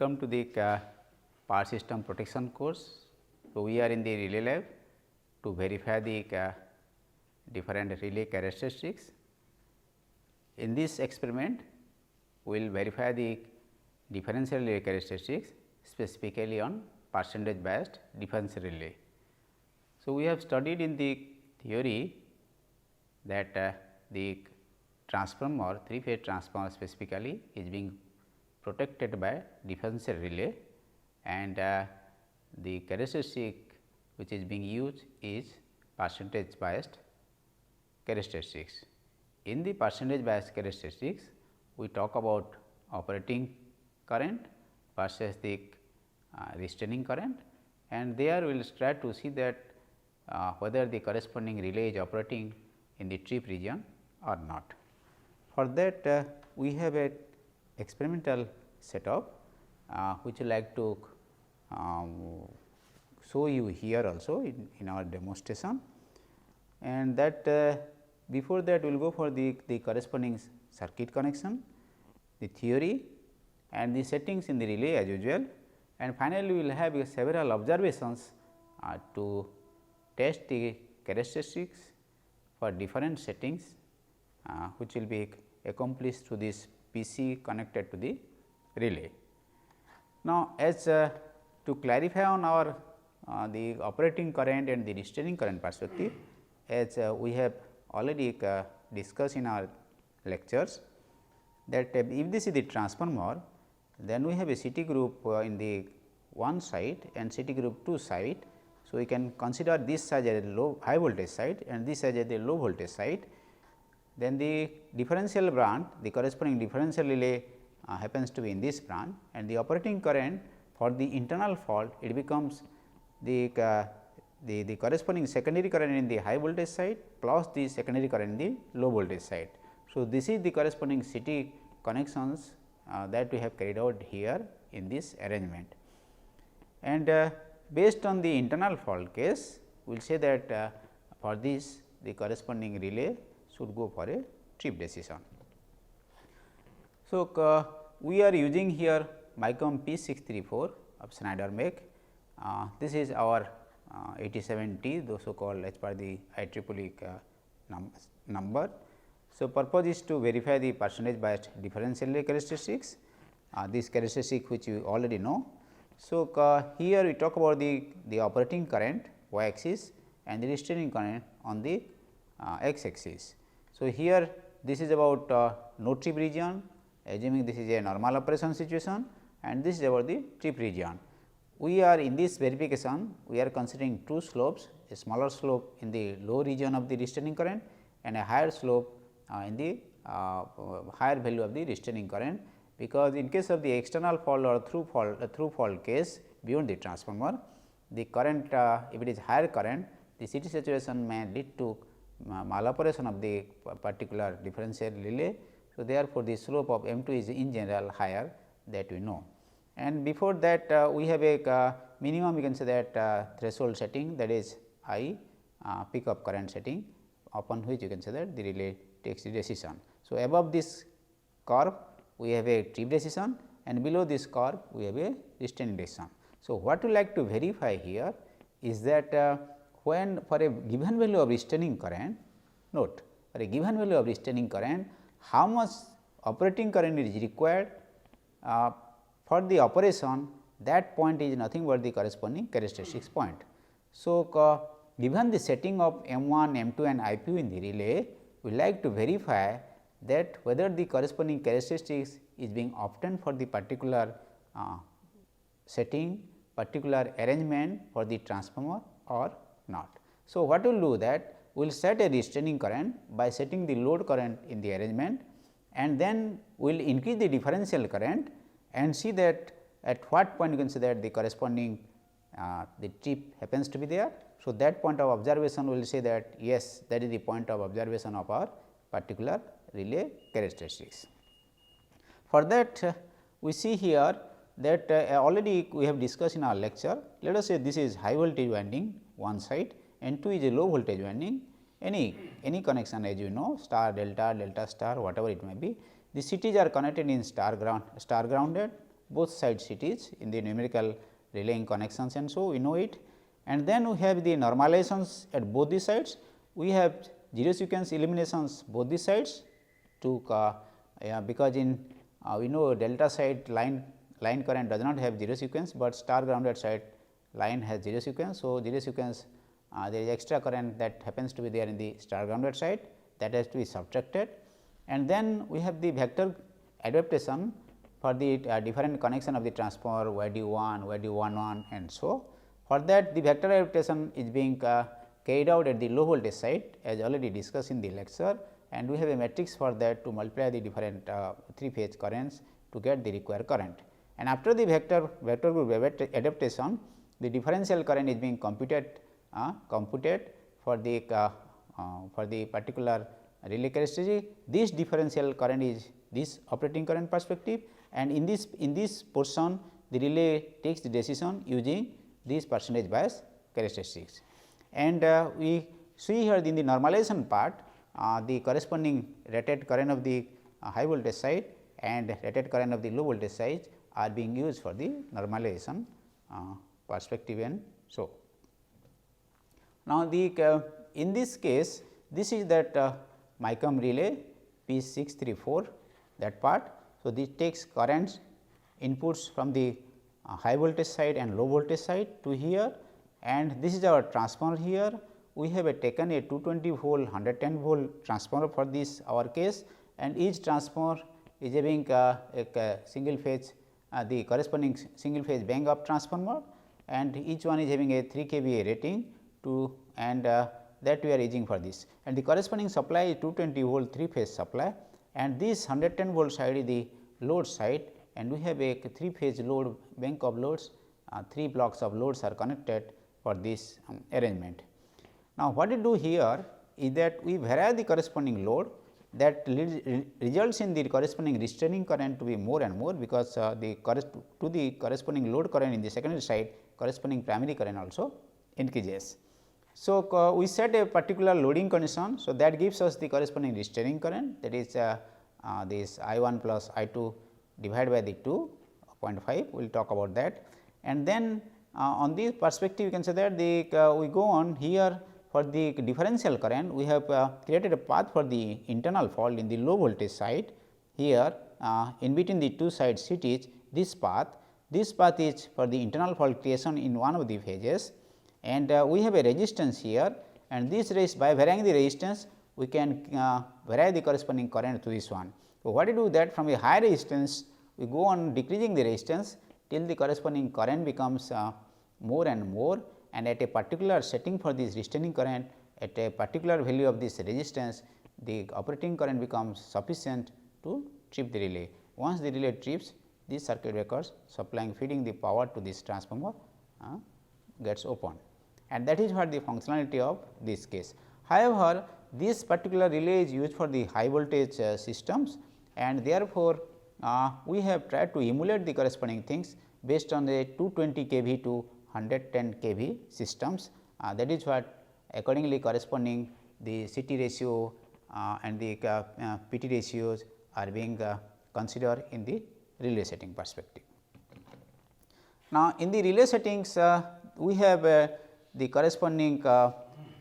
Welcome to the power system protection course. So, we are in the relay lab to verify the different relay characteristics. In this experiment, we will verify the differential relay characteristics specifically on percentage biased differential relay. So, we have studied in the theory that the transformer, 3-phase transformer specifically is being protected by differential relay, and the characteristic which is being used is percentage biased characteristics. In the percentage biased characteristics, we talk about operating current versus the restraining current, and there we will try to see that whether the corresponding relay is operating in the trip region or not. For that we have a experimental setup which I like to show you here also in our demonstration, and that before that we will go for the corresponding circuit connection, the theory and the settings in the relay as usual, and finally, we will have several observations to test the characteristics for different settings which will be accomplished through this PC connected to the relay. Now, as to clarify on our the operating current and the restraining current perspective, as we have already discussed in our lectures, that if this is the transformer, then we have a CT group in the one side and CT group 2 side. So, we can consider this side as a low high voltage side and this side as a low voltage side. Then the differential branch, the corresponding differential relay happens to be in this branch, and the operating current for the internal fault, it becomes the corresponding secondary current in the high voltage side plus the secondary current in the low voltage side. So, this is the corresponding CT connections that we have carried out here in this arrangement. And based on the internal fault case, we will say that for this the corresponding relay should go for a trip decision. So, we are using here Micom P634 of Schneider make. This is our 87T, those so called as per the IEEE number. So, purpose is to verify the percentage biased differential relay characteristics, this characteristic which you already know. So, here we talk about the operating current y axis and the restraining current on the x axis. So, here this is about no trip region, assuming this is a normal operation situation, and this is about the trip region. We are in this verification, we are considering two slopes, a smaller slope in the low region of the restraining current and a higher slope in the higher value of the restraining current, because in case of the external fault or through fault case beyond the transformer, the current if it is higher current, the CT saturation may lead to maloperation of the particular differential relay. So, therefore, the slope of M2 is in general higher, that we know. And before that we have a minimum, we can say that threshold setting, that is I peak of current setting, upon which you can say that the relay takes the decision. So, above this curve we have a trip decision and below this curve we have a restraining decision. So, what we like to verify here is that when for a given value of restraining current, note for a given value of restraining current, how much operating current is required for the operation, that point is nothing but the corresponding characteristics point. So, given the setting of M1, M2 and IPU in the relay, we like to verify that whether the corresponding characteristics is being obtained for the particular setting, particular arrangement for the transformer or not. So, what we will do that we will set a restraining current by setting the load current in the arrangement, and then we will increase the differential current and see that at what point you can say that the corresponding the trip happens to be there. So, that point of observation will say that yes, that is the point of observation of our particular relay characteristics. For that we see here that already we have discussed in our lecture. Let us say this is high voltage winding one side and 2 is a low voltage winding, any connection as you know, star, delta, delta star, whatever it may be. The CTs are connected in star grounded both side CTs in the numerical relaying connections, and so we know it. And then we have the normalizations at both the sides. We have zero sequence eliminations both the sides to because in we know delta side line current does not have zero sequence, but star grounded side line has zero sequence. So, zero sequence there is extra current that happens to be there in the star grounded side, that has to be subtracted. And then we have the vector adaptation for the different connection of the transformer YD1, YD11 and so. For that the vector adaptation is being carried out at the low voltage side as already discussed in the lecture, and we have a matrix for that to multiply the different 3 phase currents to get the required current. And after the vector group adaptation, the differential current is being computed for the particular relay characteristic. This differential current is this operating current perspective, and in this portion the relay takes the decision using these percentage bias characteristics. And we see here in the normalization part the corresponding rated current of the high voltage side and rated current of the low voltage side are being used for the normalization perspective and so. Now, in this case this is that MICOM relay P634 that part. So, this takes currents inputs from the high voltage side and low voltage side to here, and this is our transformer here. We have taken a 220 volt 110 volt transformer for this our case, and each transformer is having a single phase the corresponding single phase bang up transformer, and each one is having a 3 kVA rating to, and that we are using for this, and the corresponding supply is 220 volt 3 phase supply, and this 110 volt side is the load side, and we have a 3 phase load bank of loads, 3 blocks of loads are connected for this arrangement. Now, what we do here is that we vary the corresponding load that results in the corresponding restraining current to be more and more, because the corresponding load current in the secondary side corresponding primary current also increases. So, we set a particular loading condition. So, that gives us the corresponding restraining current, that is this I 1 plus I 2 divided by the 2.5, we will talk about that. And then on this perspective you can say that we go on here for the differential current, we have created a path for the internal fault in the low voltage side here in between the two side CTs. This path is for the internal fault creation in one of the phases, and we have a resistance here, and this by varying the resistance we can vary the corresponding current to this one. So, what we do that from a high resistance we go on decreasing the resistance till the corresponding current becomes more and more, and at a particular setting for this restraining current at a particular value of this resistance, the operating current becomes sufficient to trip the relay. Once the relay trips, this circuit breakers supplying feeding the power to this transformer gets open, and that is what the functionality of this case. However, this particular relay is used for the high voltage systems, and therefore, we have tried to emulate the corresponding things based on the 220 kV to 110 kV systems. That is what accordingly corresponding the CT ratio and the PT ratios are being considered in the relay setting perspective. Now, in the relay settings we have the corresponding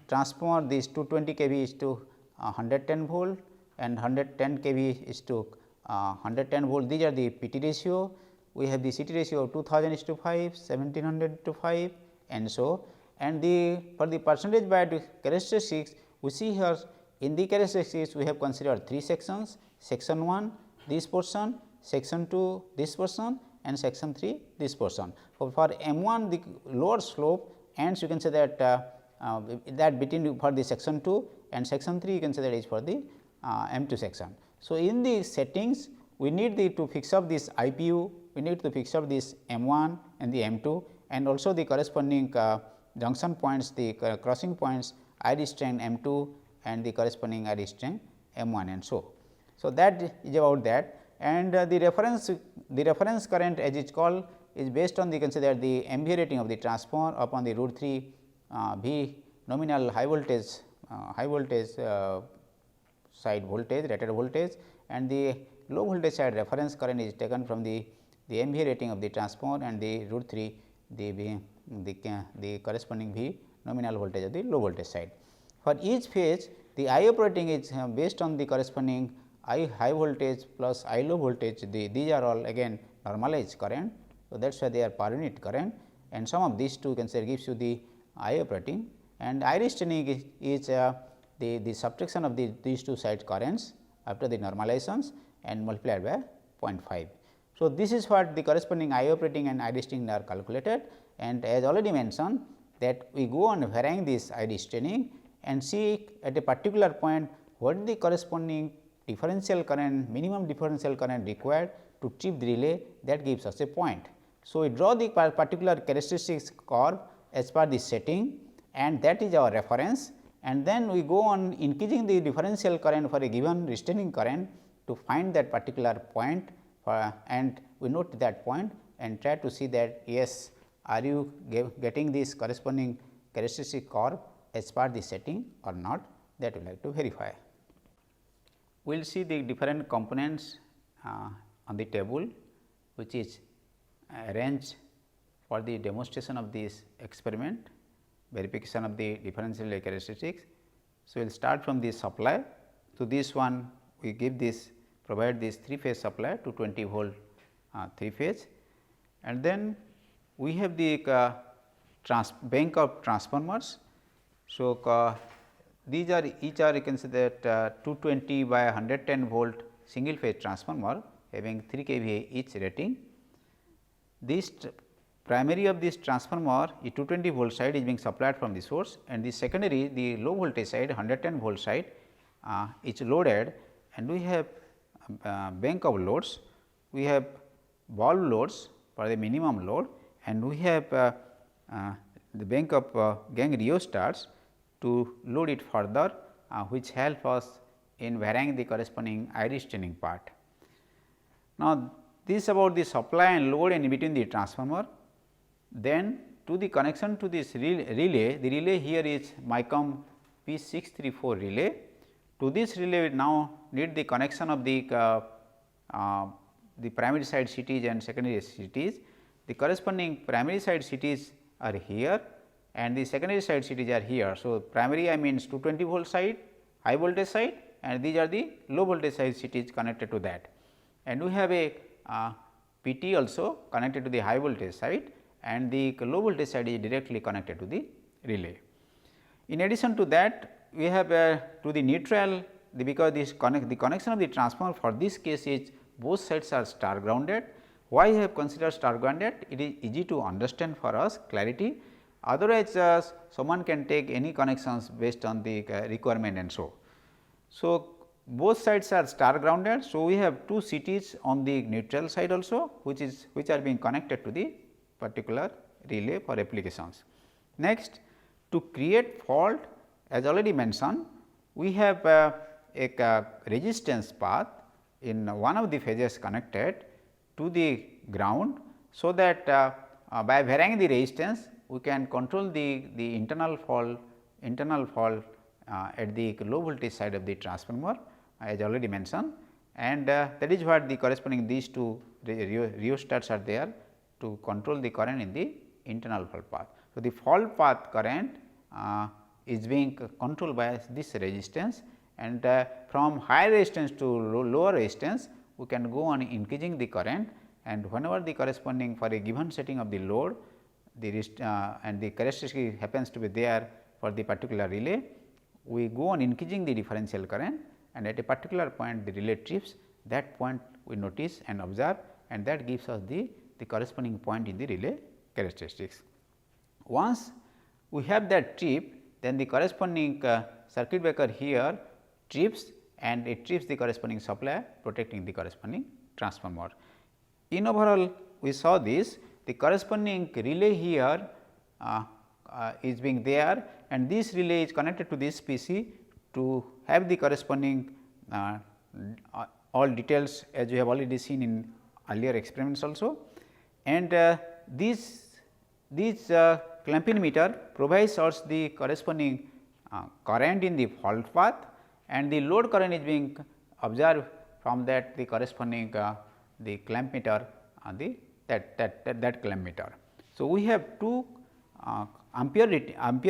transformer, this 220 kV is to 110 volt and 110 kV is to 110 volt. These are the PT ratio. We have the CT ratio of 2000:5, 1700:5 and so, and for the percentage bias characteristics we see here in the characteristics we have considered 3 sections, section 1 this portion, section 2 this portion and section 3 this portion. For M1 the lower slope ends, you can say that that between for the section 2 and section 3 you can say that is for the M2 section. So, in the settings we need to fix up this IPU, we need to fix up this M1 and the M2, and also the corresponding junction points, the crossing points I restrain M2 and the corresponding I restrain M1 and so. So, that is about that, and the reference current as it is called is based on the consider the MVA rating of the transformer upon the root 3 V nominal high voltage side voltage, rated voltage, and the low voltage side reference current is taken from the the MVA rating of the transformer and the root 3 the corresponding V nominal voltage of the low voltage side. For each phase the I operating is based on the corresponding I high voltage plus I low voltage, these are all again normalized current. So, that is why they are per unit current, and sum of these two can say gives you the I operating, and I restraining is the subtraction of these two side currents after the normalizations and multiplied by 0.5. So, this is what the corresponding I operating and I restraining are calculated, and as already mentioned that we go on varying this I restraining and see at a particular point what the corresponding differential current, minimum differential current required to trip the relay, that gives us a point. So, we draw the particular characteristics curve as per the setting, and that is our reference, and then we go on increasing the differential current for a given restraining current to find that particular point and we note that point and try to see that yes, are you getting this corresponding characteristic curve as per the setting or not, that we like to verify. We will see the different components on the table, which is arranged for the demonstration of this experiment, verification of the differential characteristics. So, we will start from the supply. So, this one we give this provide this 3 phase supply to 20 volt 3 phase, and then we have the bank of transformers. So, these are each are you can say that 220 by 110 volt single phase transformer having 3 kVA each rating. This primary of this transformer, the 220 volt side is being supplied from the source, and the secondary, the low voltage side 110 volt side is loaded, and we have bank of loads. We have bulb loads for the minimum load, and we have the bank of gang rheostats to load it further, which help us in varying the corresponding I restraining part. Now, this is about the supply and load in between the transformer. Then to the connection to this relay, the relay here is MICOM P634 relay. To this relay we now need the connection of the primary side CTs and secondary CTs. The corresponding primary side CTs are here and the secondary side CTs are here. So, primary I means 220 volt side, high voltage side, and these are the low voltage side CTs connected to that. And we have a PT also connected to the high voltage side, and the low voltage side is directly connected to the relay. In addition to that, we have to the neutral, because the connection of the transformer for this case is both sides are star grounded. Why I have considered star grounded? It is easy to understand for us, clarity. Otherwise, someone can take any connections based on the requirement and so. So, both sides are star grounded. So, we have 2 CTs on the neutral side also, which are being connected to the particular relay for applications. Next, to create fault, as already mentioned, we have a resistance path in one of the phases connected to the ground. So, that by varying the resistance we can control the internal fault at the low voltage side of the transformer, as already mentioned, and that is what the corresponding these two rheostats are there to control the current in the internal fault path. So, the fault path current is being controlled by this resistance, and from higher resistance to lower resistance we can go on increasing the current, and whenever the corresponding for a given setting of the load and the characteristic happens to be there for the particular relay, we go on increasing the differential current, and at a particular point the relay trips, that point we notice and observe, and that gives us the corresponding point in the relay characteristics. Once we have that trip, then the corresponding circuit breaker here trips, and it trips the corresponding supply, protecting the corresponding transformer. In overall, we saw this, the corresponding relay here is being there, and this relay is connected to this PC to have the corresponding all details as we have already seen in earlier experiments also. And this clamping meter provides us the corresponding current in the fault path, and the load current is being observed from that the corresponding the clamp meter that clamp meter. So, we have two ampere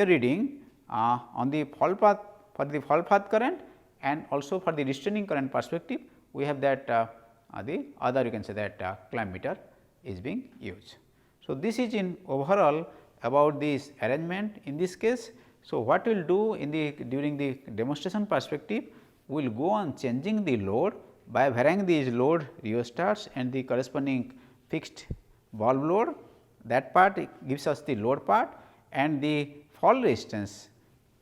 reading on the fall path for the fall path current and also for the restraining current perspective, we have that the other you can say that clamp meter is being used. So, this is in overall about this arrangement in this case. So, what we will do in the during the demonstration perspective, we will go on changing the load by varying these load rheostats and the corresponding fixed valve load. That part gives us the load part, and the fall resistance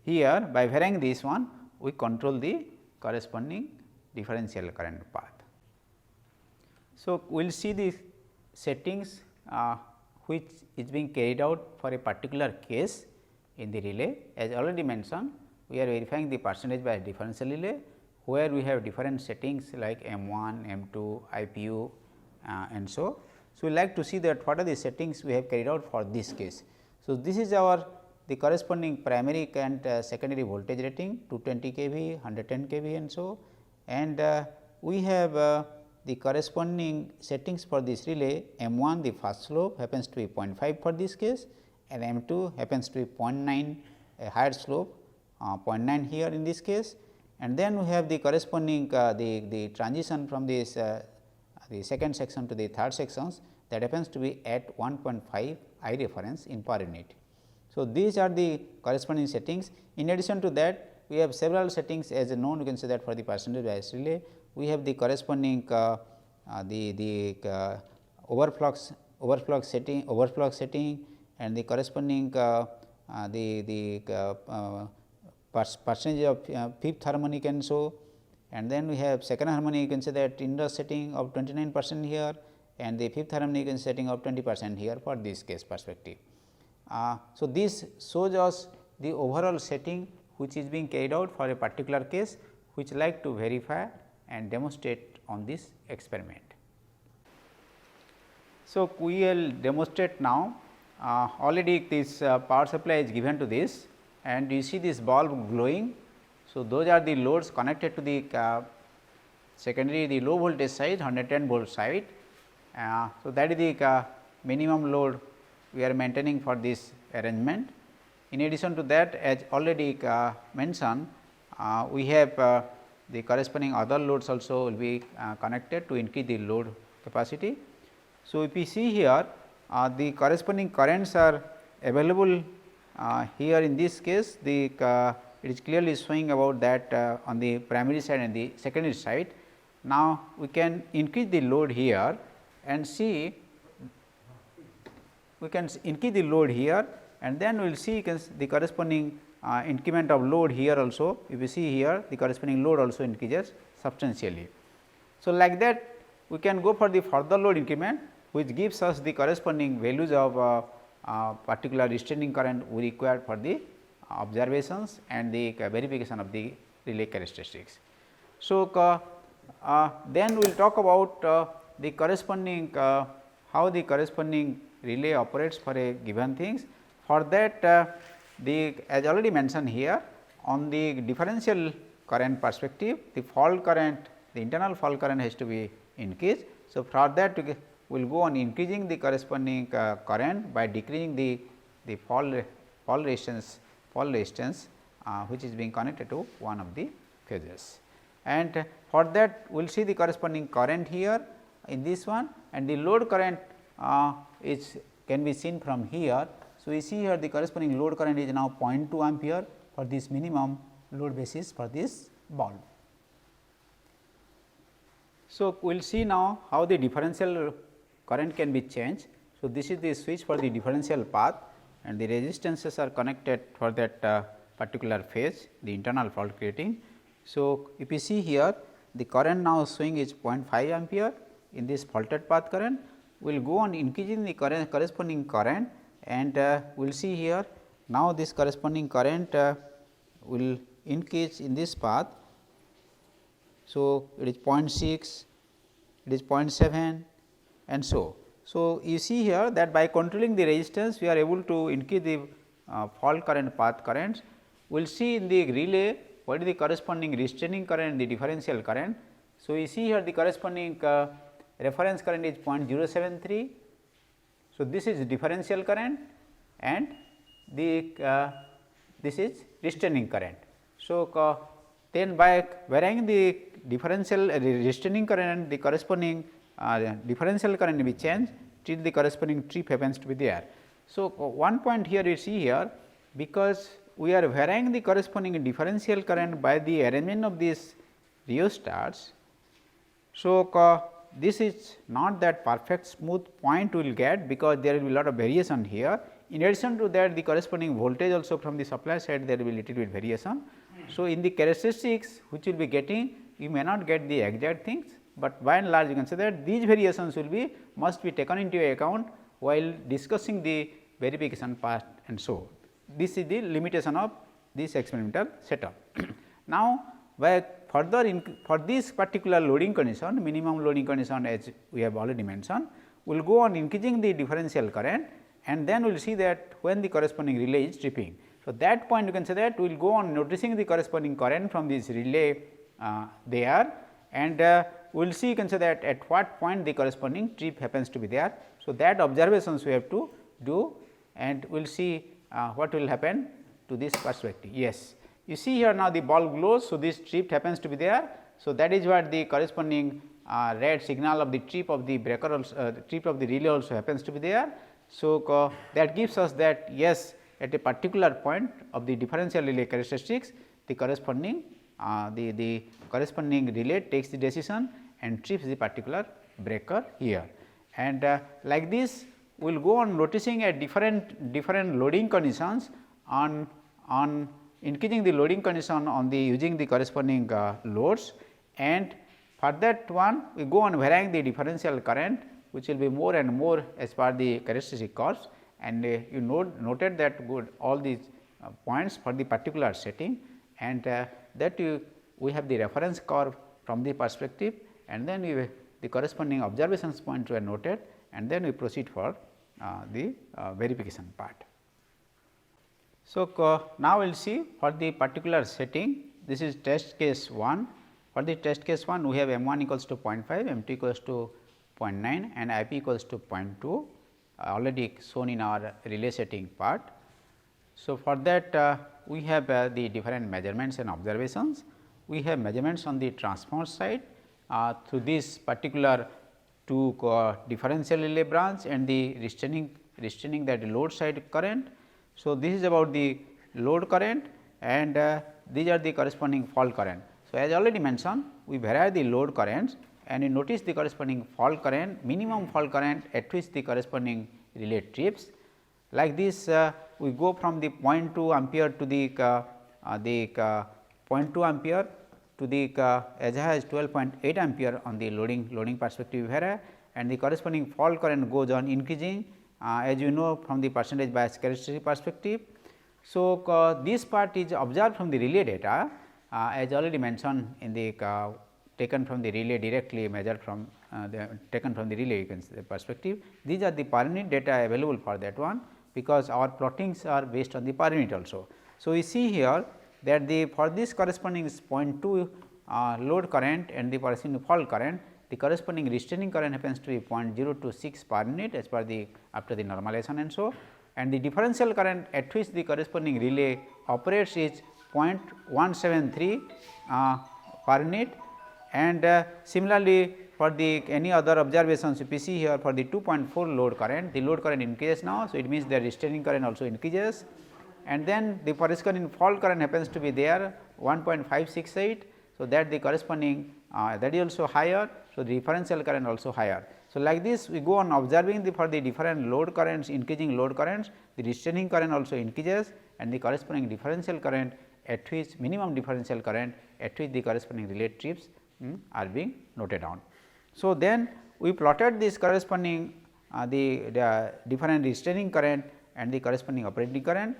here by varying this one we control the corresponding differential current path. So, we will see the settings which is being carried out for a particular case in the relay. As already mentioned, we are verifying the percentage bias differential relay, where we have different settings like M1, M2, IPU and so. So, we like to see that what are the settings we have carried out for this case. So, this is our the corresponding primary and secondary voltage rating 220 kV, 110 kV and so, and we have the corresponding settings for this relay. M1 the first slope happens to be 0.5 for this case, and M2 happens to be 0.9 a higher slope 0.9 here in this case, and then we have the corresponding the transition from this the second section to the third sections that happens to be at 1.5 I reference in per unit. So, these are the corresponding settings. In addition to that, we have several settings as known, you can say that for the percentage bias relay, we have the corresponding overflow setting and the corresponding percentage of fifth harmonic and so, and then we have second harmonic, you can say that inverse setting of 29% here, and the fifth harmonic is setting of 20% here for this case perspective. So, this shows us the overall setting which is being carried out for a particular case, which like to verify and demonstrate on this experiment. So, we will demonstrate now. Already this power supply is given to this, and you see this bulb glowing. So, those are the loads connected to the secondary, the low voltage side 110 volt side. So, that is the minimum load we are maintaining for this arrangement. In addition to that, as already mentioned, we have the corresponding other loads also will be connected to increase the load capacity. So, if you see here the corresponding currents are available here in this case, the it is clearly showing about that on the primary side and the secondary side. Now, we can increase the load here and see, we can increase the load here, and then we will see the corresponding increment of load here also. If you see here, the corresponding load also increases substantially. So, like that we can go for the further load increment, which gives us the corresponding values of particular restraining current we require for the observations and the verification of the relay characteristics. So, then we will talk about the corresponding how the corresponding relay operates for a given things. For that the as already mentioned here, on the differential current perspective, the fault current, the internal fault current has to be increased. So, for that we will go on increasing the corresponding current by decreasing the fault resistance which is being connected to one of the phases. And for that we will see the corresponding current here in this one, and the load current is can be seen from here. So, we see here the corresponding load current is now 0.2 ampere for this minimum load basis for this bulb. So, we will see now how the differential current can be changed. So, this is the switch for the differential path, and the resistances are connected for that particular phase, the internal fault creating. So, if you see here, the current now showing is 0.5 ampere in this faulted path current. We will go on increasing the corresponding current, and we will see here now this corresponding current will increase in this path. So, it is 0.6, it is 0.7 and so. So, you see here that by controlling the resistance we are able to increase the fault current path currents. We will see in the relay what is the corresponding restraining current and the differential current. So, you see here the corresponding reference current is 0.073. So, this is differential current and this is restraining current. So, then by varying the differential restraining current, the corresponding differential current will be changed till the corresponding trip happens to be there. So, one point here we see here, because we are varying the corresponding differential current by the arrangement of these rheostats. So, this is not that perfect smooth point we will get, because there will be lot of variation here. In addition to that, the corresponding voltage also from the supply side there will be little bit variation. So, in the characteristics which will be getting, you may not get the exact things, but by and large you can say that these variations will be must be taken into account while discussing the verification part, and so this is the limitation of this experimental setup. Now, by further for this particular loading condition, minimum loading condition as we have already mentioned, we will go on increasing the differential current, and then we will see that when the corresponding relay is tripping. So, that point you can say that we will go on noticing the corresponding current from this relay there, and we will see, you can say that at what point the corresponding trip happens to be there. So, that observations we have to do, and we will see what will happen to this perspective. Yes, you see here now the bulb glows. So, this trip happens to be there. So, that is what the corresponding red signal of the trip of the breaker also, trip of the relay also happens to be there. So, that gives us that yes, at a particular point of the differential relay characteristics, the corresponding the corresponding relay takes the decision and trips the particular breaker here. And like this we will go on noticing at different loading conditions on increasing the loading condition on the using the corresponding loads, and for that one we go on varying the differential current, which will be more and more as per the characteristic curves, and you noted that good all these points for the particular setting, and that we have the reference curve from the perspective, and then we the corresponding observations points were noted, and then we proceed for the verification part. So, now we will see for the particular setting, this is test case 1. For the test case 1, we have m 1 equals to 0.5, m 2 equals to 0.9 and I p equals to 0.2 already shown in our relay setting part. So, for that we have the different measurements and observations. We have measurements on the transformer side through this particular two differential relay branch and the restraining that load side current. So, this is about the load current, and these are the corresponding fault current. So, as already mentioned, we vary the load currents, and you notice the corresponding fault current, minimum fault current at which the corresponding relay trips. Like this we go from the 0.2 ampere to the 0.2 ampere to the as high as 12.8 ampere on the loading perspective vary, and the corresponding fault current goes on increasing as you know from the percentage bias characteristic perspective. So, this part is observed from the relay data as already mentioned in the taken from the relay directly measured from taken from the relay you can say perspective. These are the per unit data available for that one, because our plottings are based on the per unit also. So, we see here that the for this corresponding 0.2 load current and the corresponding fault current, the corresponding restraining current happens to be 0.026 per unit as per the after the normalization and so, and the differential current at which the corresponding relay operates is 0.173 per unit, and similarly for the any other observations if we see here for the 2.4 load current, the load current increases now. So, it means the restraining current also increases, and then the corresponding fault current happens to be there 1.568. So, that the corresponding that is also higher. So, the differential current also higher. So, like this we go on observing the for the different load currents, increasing load currents, the restraining current also increases, and the corresponding differential current at which minimum differential current at which the corresponding relay trips are being noted down. So, then we plotted this corresponding the different restraining current and the corresponding operating current.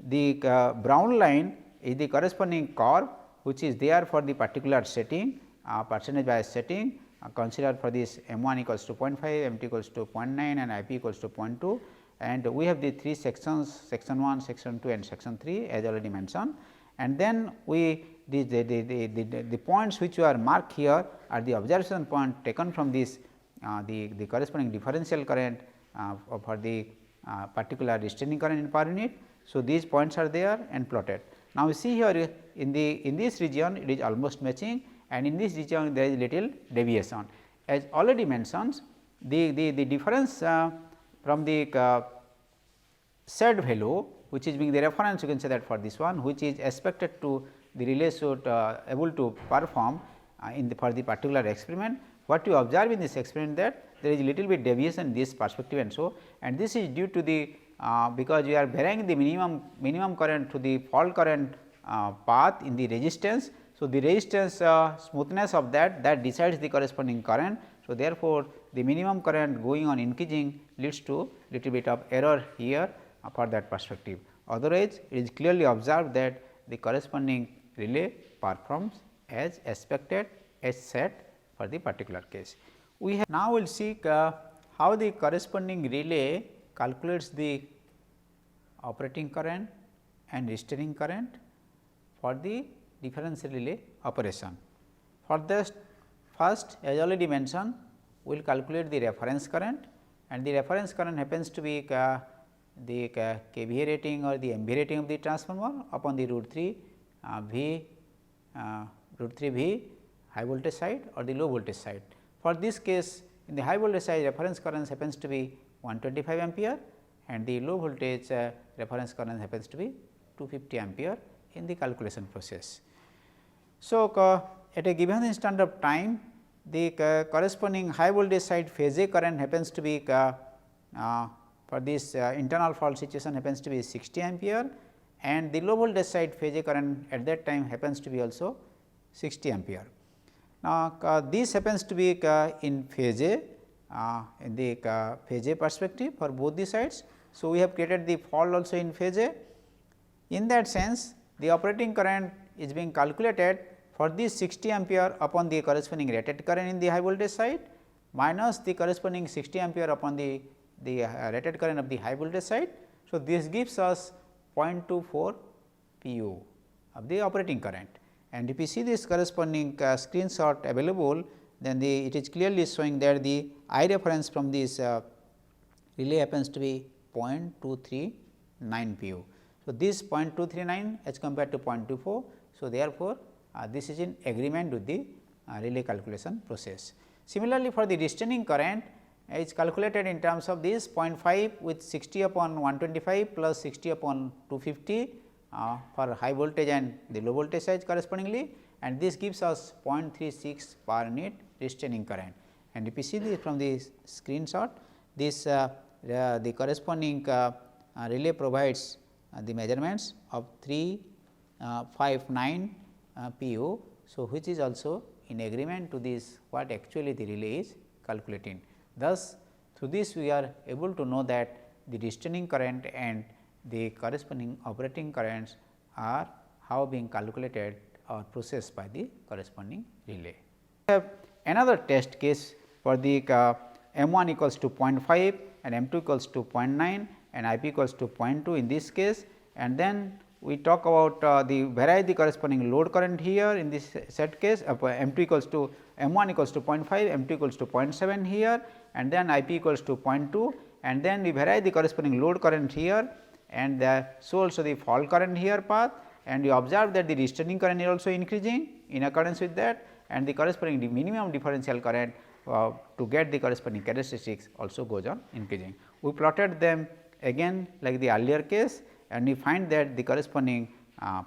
The brown line is the corresponding curve which is there for the particular setting percentage bias setting considered for this m 1 equals to 0.5, m 2 equals to 0.9 and I p equals to 0.2, and we have the 3 sections, section 1, section 2 and section 3 as already mentioned. And then we the points which are marked here are the observation point taken from this the corresponding differential current for the particular restraining current in per unit. So, these points are there and plotted. Now, we see here in this region it is almost matching, and in this region there is little deviation. As already mentioned, the difference from the said value, which is being the reference, you can say that for this one, which is expected to the relay should able to perform in the for the particular experiment. What you observe in this experiment, that there is little bit deviation in this perspective and so, and this is due to the because we are varying the minimum current to the fault current path in the resistance. So, the resistance smoothness of that decides the corresponding current. So, therefore, the minimum current going on increasing leads to little bit of error here for that perspective. Otherwise, it is clearly observed that the corresponding relay performs as expected as set for the particular case. We have now will see how the corresponding relay calculates the operating current and restraining current for the differential relay operation. For this, first, as already mentioned, we will calculate the reference current, and the reference current happens to be the kVA rating or the MVA rating of the transformer upon the root 3 V high voltage side or the low voltage side. For this case, in the high voltage side, reference current happens to be 125 ampere, and the low voltage reference current happens to be 250 ampere in the calculation process. So, at a given instant of time, the corresponding high voltage side phase A current happens to be for this internal fault situation happens to be 60 ampere, and the low voltage side phase A current at that time happens to be also 60 ampere. Now, this happens to be in phase A, in the phase A perspective for both the sides. So, we have created the fault also in phase A. In that sense, the operating current is being calculated for this 60 ampere upon the corresponding rated current in the high voltage side minus the corresponding 60 ampere upon the rated current of the high voltage side. So, this gives us 0.24 pu of the operating current, and if you see this corresponding screenshot available, then it is clearly showing that the I reference from this relay happens to be 0.239 pu. So, this 0.239 as compared to 0.24. So, therefore, this is in agreement with the relay calculation process. Similarly, for the restraining current, is calculated in terms of this 0.5 with 60 upon 125 plus 60 upon 250 for high voltage and the low voltage side correspondingly, and this gives us 0.36 per unit restraining current. And if you see this from the screenshot, this the corresponding relay provides the measurements of 359 pu. So, which is also in agreement to this what actually the relay is calculating. Thus, through this we are able to know that the restraining current and the corresponding operating currents are how being calculated or processed by the corresponding relay. We have another test case for the M1 equals to 0.5 and M2 equals to 0.9 and IP equals to 0.2 in this case, and then we talk about vary the corresponding load current here in this set case M2 equals to M1 equals to 0.5, M2 equals to 0.7 here, and then IP equals to 0.2, and then we vary the corresponding load current here, and so also the fault current here path, and you observe that the restraining current is also increasing in accordance with that, and the corresponding minimum differential current to get the corresponding characteristics also goes on increasing. We plotted them again like the earlier case, and we find that the corresponding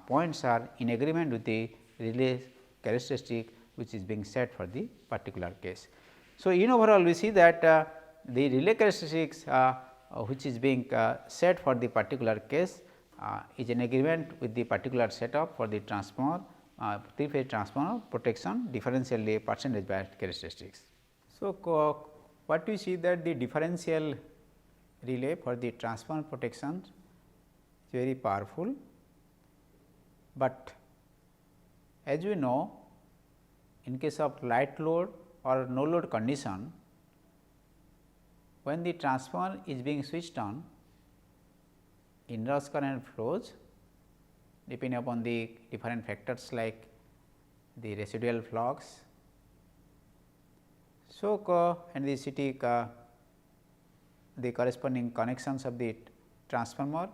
points are in agreement with the relay characteristic which is being set for the particular case. So, in overall we see that the relay characteristics which is being set for the particular case is in agreement with the particular setup for the transformer, 3-phase transformer protection differential relay percentage bias characteristics. So, what we see that the differential relay for the transformer protection is very powerful, but as we know in case of light load or no load condition, when the transformer is being switched on, inrush current flows depending upon the different factors like the residual flux, So, and the city the corresponding connections of the transformer,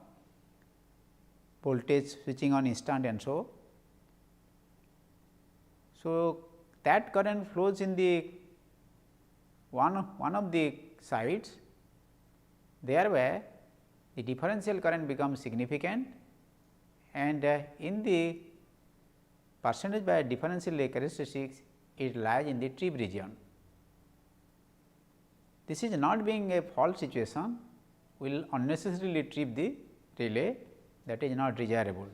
voltage switching on instant and so. So, that current flows in the one of the sides, thereby the differential current becomes significant, and in the percentage by differential characteristics it lies in the trip region. This is not being a fault situation, will unnecessarily trip the relay, that is not desirable.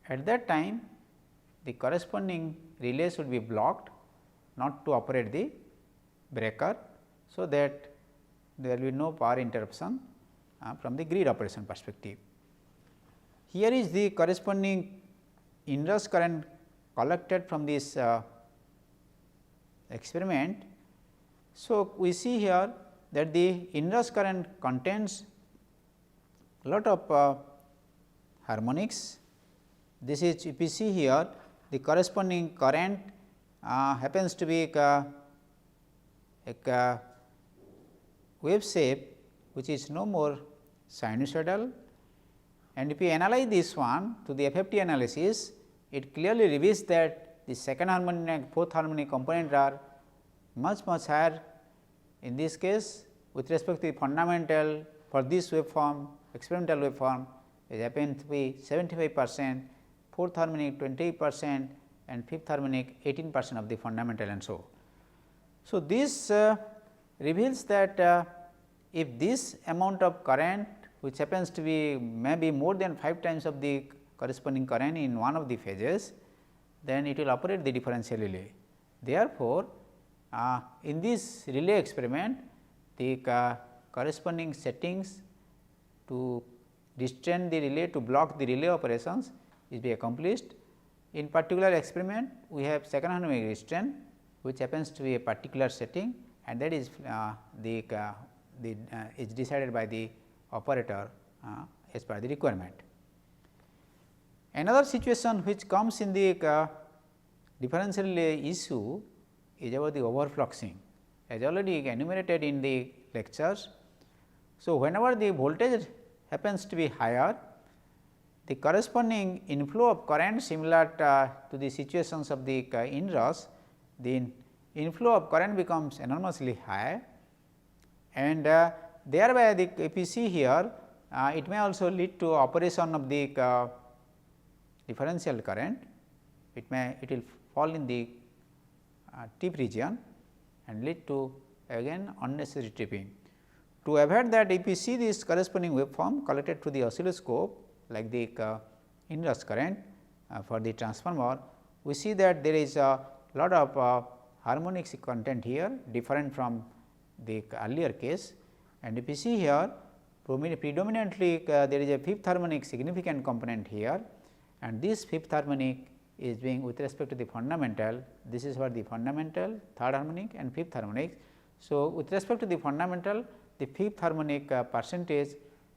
At that time the corresponding relay should be blocked not to operate the breaker, so that there will be no power interruption from the grid operation perspective. Here is the corresponding inrush current collected from this experiment. So, we see here that the inrush current contains a lot of harmonics. This is, if you see here, the corresponding current happens to be a wave shape which is no more sinusoidal, and if you analyze this one to the FFT analysis, it clearly reveals that the second harmonic and fourth harmonic component are much higher in this case with respect to the fundamental for this waveform, experimental waveform is happens to be 75%, fourth harmonic 20% and fifth harmonic 18% of the fundamental and so. So, this reveals that if this amount of current which happens to be maybe more than 5 times of the corresponding current in one of the phases, then it will operate the differential relay. Therefore, in this relay experiment, the corresponding settings to restrain the relay to block the relay operations is be accomplished. In particular experiment, we have second harmonic restraint which happens to be a particular setting, and that is is decided by the operator as per the requirement. Another situation which comes in the differential relay issue is about the overfluxing, as already enumerated in the lectures. So, whenever the voltage happens to be higher, the corresponding inflow of current similar to the situations of the inrush, the inflow of current becomes enormously high, and thereby the if you see here it may also lead to operation of the differential current, it will fall in the tip region and lead to again unnecessary tripping. To avoid that, if you see this corresponding waveform collected to the oscilloscope like the inrush current for the transformer, we see that there is a lot of harmonics content here different from the earlier case, and if you see here predominantly there is a fifth harmonic significant component here, and this fifth harmonic is being with respect to the fundamental. This is for the fundamental, third harmonic and fifth harmonic. So, with respect to the fundamental, the fifth harmonic percentage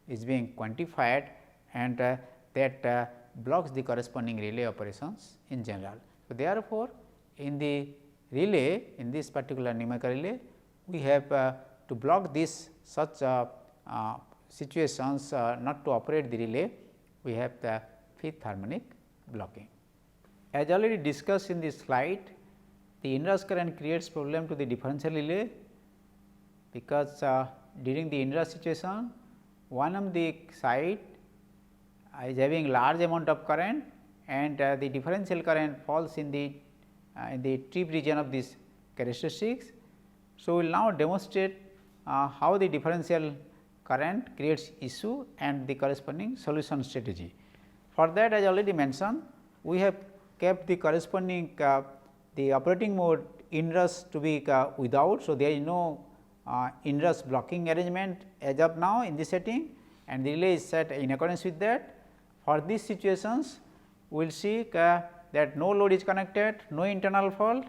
is being quantified, and that blocks the corresponding relay operations in general. So, therefore, in the relay, in this particular numerical relay, we have to block this such situations not to operate the relay, we have the fifth harmonic blocking. As already discussed in this slide, the inrush current creates problem to the differential relay, because during the inrush situation, one of the side is having large amount of current, and the differential current falls in the trip region of this characteristics. So, we will now demonstrate how the differential current creates issue and the corresponding solution strategy. For that, as already mentioned, we have kept the corresponding the operating mode inrush to be without. So, there is no inrush blocking arrangement as of now in this setting, and the relay is set in accordance with that. For these situations, we will see that no load is connected, no internal fault,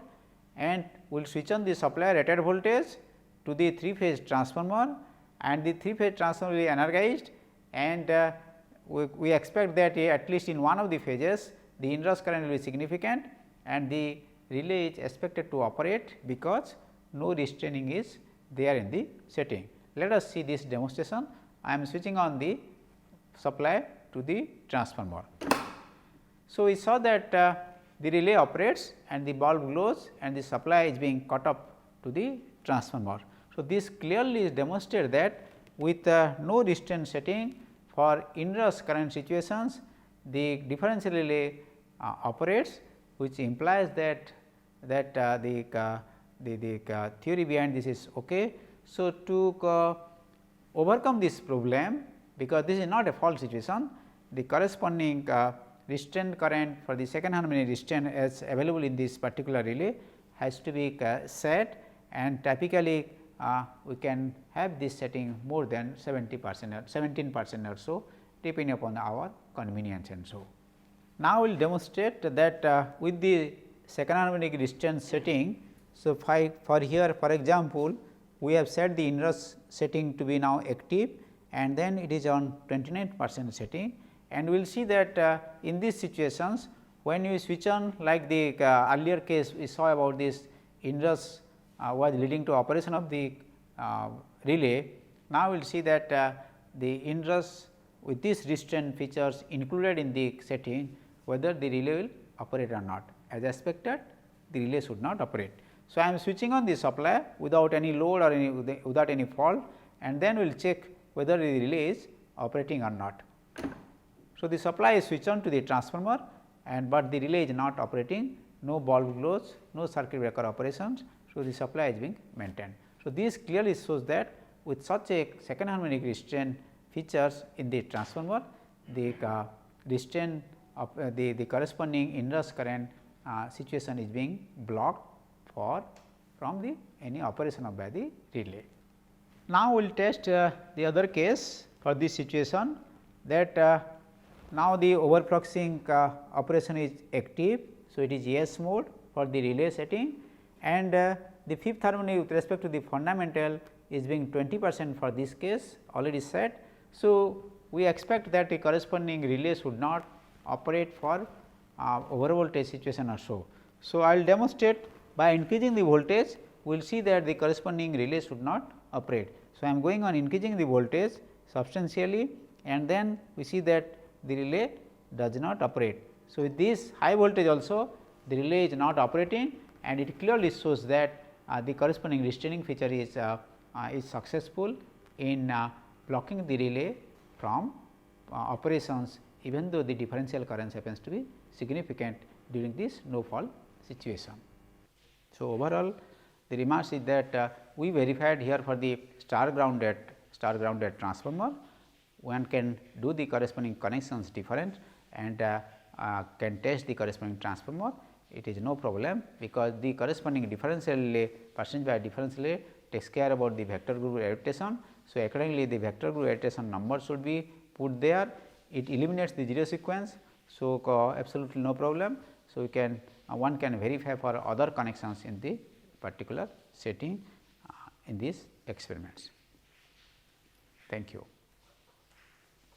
and we will switch on the supply rated voltage to the 3-phase transformer, and the 3-phase transformer will be energized, and we expect that at least in one of the phases the inrush current will be significant, and the relay is expected to operate because no restraining is there in the setting. Let us see this demonstration. I am switching on the supply to the transformer. So, we saw that the relay operates and the bulb glows and the supply is being cut up to the transformer. So, this clearly demonstrates that with no restraint setting for inrush current situations, the differential relay operates, which implies that the theory behind this is okay. So, to overcome this problem, because this is not a fault situation, the corresponding restraint current for the second harmonic restraint as available in this particular relay has to be set, and typically we can have this setting more than 70% or 17% or so, depending upon our convenience and so. Now, we will demonstrate that with the second harmonic restraint setting. So, for here for example, we have set the inrush setting to be now active, and then it is on 29% setting, and we will see that in these situations when you switch on, like the earlier case we saw about this inrush was leading to operation of the relay. Now, we will see that the inrush with this restraint features included in the setting, whether the relay will operate or not. As expected, the relay should not operate. So, I am switching on the supply without any load or without any fault, and then we will check whether the relay is operating or not. So, the supply is switched on to the transformer, and but the relay is not operating, no bulb glows, no circuit breaker operations. So, the supply is being maintained. So, this clearly shows that with such a second harmonic restraint features in the transformer, the restraint of the corresponding inrush current situation is being blocked from the any operation of by the relay. Now, we will test the other case for this situation, that now the overproxying operation is active. So, it is yes mode for the relay setting, and the fifth harmonic with respect to the fundamental is being 20% for this case already set. So, we expect that the corresponding relay should not operate for over voltage situation or so. So, I will demonstrate by increasing the voltage, we will see that the corresponding relay should not operate. So, I am going on increasing the voltage substantially, and then we see that the relay does not operate. So, with this high voltage also the relay is not operating, and it clearly shows that the corresponding restraining feature is successful in blocking the relay from operations, even though the differential currents happens to be significant during this no fault situation. So, overall the remarks is that we verified here for the star grounded transformer, one can do the corresponding connections different and can test the corresponding transformer. It is no problem, because the corresponding differential relay percentage by differential relay takes care about the vector group adaptation. So, accordingly the vector group adaptation number should be put there, it eliminates the zero sequence. So, absolutely no problem. So, we can one can verify for other connections in the particular setting in these experiments. Thank you.